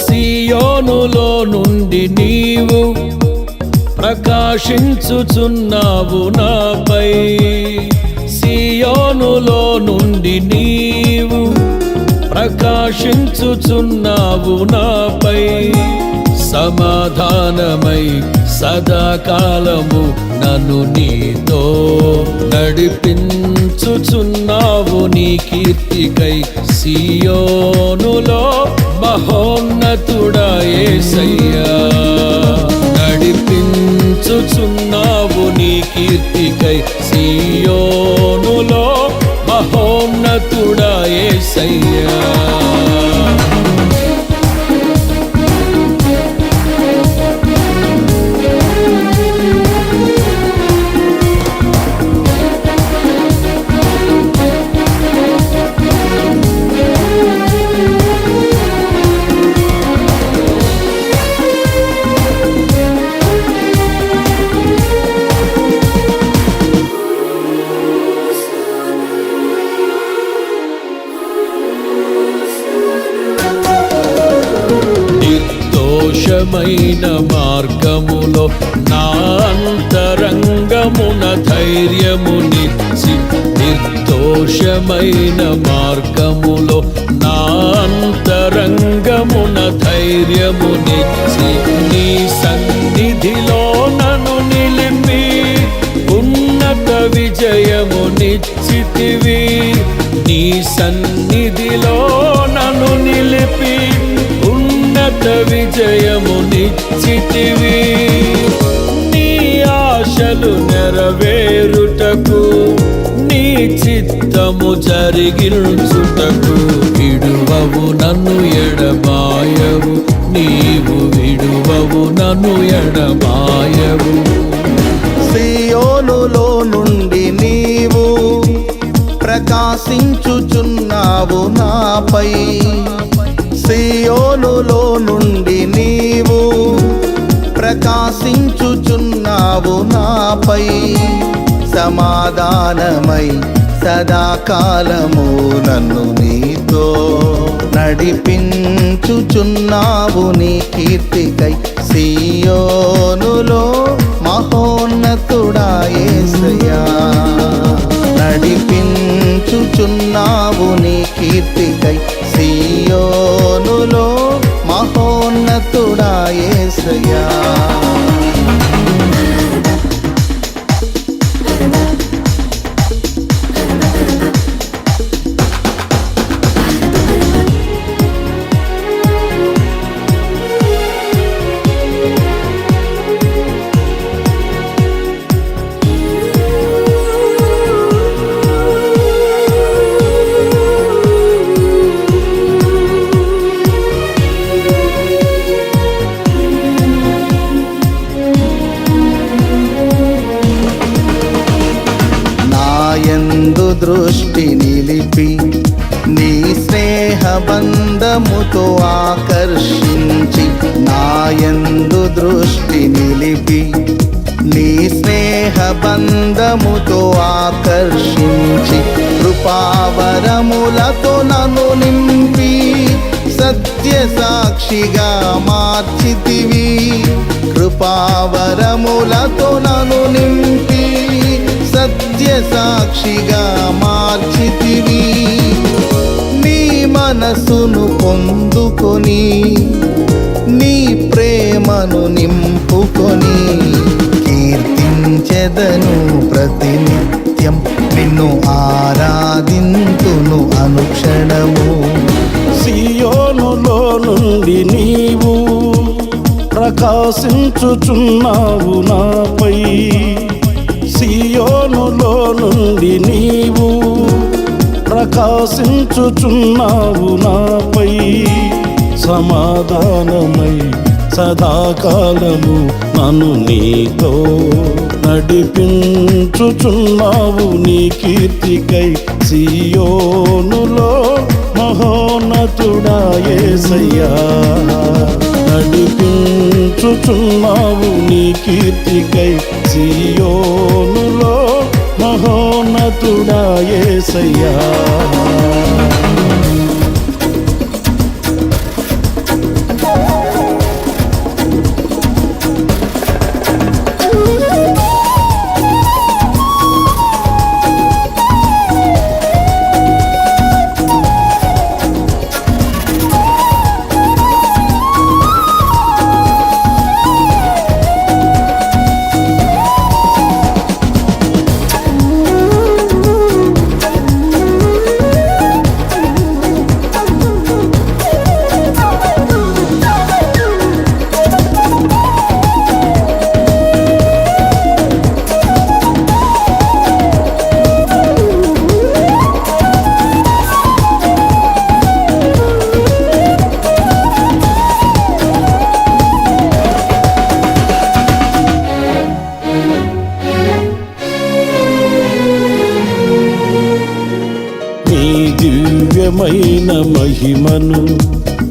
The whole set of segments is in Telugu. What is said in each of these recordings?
సియోనులో నుండి నీవు ప్రకాశించుచున్నావు నాపై. సియోనులో నుండి నీవు ప్రకాశించుచున్నావు నాపై. సమాధానమై సదాకాలము నన్ను నీతో నడిపించుచున్నావు నీ కీర్తికై. సియోనులో మహోన్నతుడా యేసయ్యా, నడిపించుచున్నావు నీ కీర్తికై. సియోనులో మహోన్నతుడా యేసయ్యా. నిర్దోషమైన మార్గములో నా అంతరంగమున ధైర్యమునిచ్చి. నిర్దోషమైన మార్గములో నా అంతరంగమున ధైర్యమునిచ్చి. నీ సన్నిధిలో నన్ను నిలిపి ఉన్నత విజయమునిచ్చితివి. నీ సన్నిధిలో నన్ను నిలిపి ఉన్నత విజయమునిచ్చితివి. నీ ఆశలు నెరవేరుటకు, నీ చిత్తము జరిగించుటకు విడువవు నన్ను ఎడబాయవు. నీవు విడువవు నన్ను ఎడబాయవు. సియోనులో నుండి నీవు ప్రకాశించుచున్నావు నాపై. సియోనులో నుండి నీవు ప్రకాశించుచున్నావు నాపై. సమాధానమై సదాకాలము నన్ను నీతో నడిపించుచున్నావు నీ కీర్తికై. సియోనులో మహోన్నతుడా యేసయ్యా, నడిపించుచున్నావు నీ కీర్తికై. సియోనులో మహోన్నతుడా యేసయ్యా. దృష్టి నిలిపి నీ స్నేహ బంధముతో ఆకర్షించి. నాయందు దృష్టి నిలిపి నీ స్నేహ బంధముతో ఆకర్షించి. కృపావరములతో నన్ను నింపి సత్య సాక్షిగా మార్చితివి. కృపావరములతో నన్ను నింపి సత్య సాక్షిగా మార్చితివి. నీ మనసును పొందుకొని నీ ప్రేమను నింపుకొని కీర్తించెదను ప్రతినిత్యం నిన్ను ఆరాధించెదను ప్రకాశించుచున్నావు నాపై. సియోనులో నుండి నీవు ప్రకాశించుచున్నావు నాపై. సమాధానమై సదాకాలము నన్ను నీతో నడిపించుచున్నావు నీ కీర్తికై. సియోనులో మహోన్నతుడా యేసయ్యా, నడిపించుచున్నావు నీ కీర్తికై. సియోనులో మహోన్నతుడా యేసయ్యా. దివ్యమైన మహిమను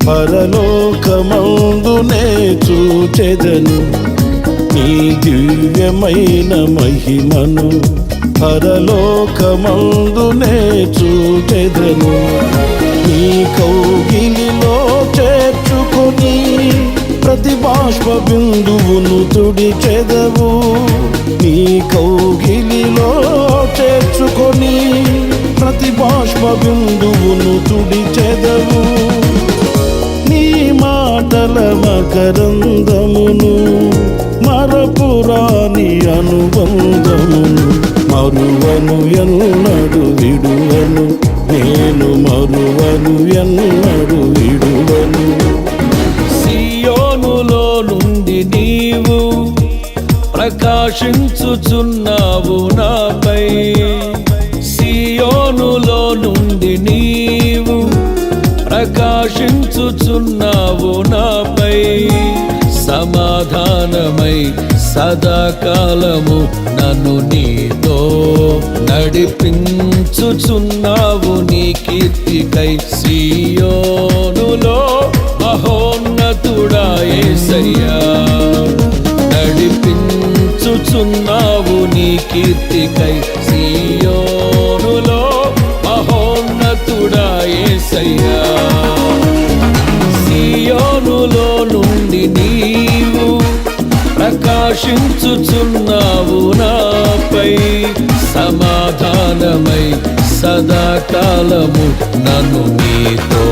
పరలోకమందునే చూచెదను. నీ దివ్యమైన మహిమను పరలోకమందునే చూచెదను. నీ కౌగిలిలో చేర్చుకొని ప్రతి బాష్ప బిందువును తుడిచెదవు. నీ కౌగిలిలో చేర్చుకొని ప్రతి బాష్ప బిందువును తుడిచెదవు. నీ మాటల మకరందమును మరపురాని అనుబంధమును మరువను ఎన్నడు విడువను. నేను మరువను ఎన్నడు విడువను. సియోనులో నుండి నీవు ప్రకాశించుచున్నావు నాపై. సియోనులో నుండి నీవు ప్రకాశించుచున్నావు నాపై. సమాధానమై సదాకాలము నన్ను నీతో నడిపించుచున్నావు నీ కీర్తికై. సియోనులో మహోన్నతుడా యేసయ్యా, నడిపించుచున్నావు నీ కీర్తికై. సియోనులో మహోన్నతుడా యేసయ్యా. సియోనులో నుండి నీవు ప్రకాశించుచున్నావు నాపై. సమాధానమై సదాకాలము నన్ను నీతో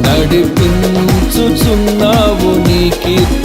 నడిపించుచున్నావు నీ కీర్తి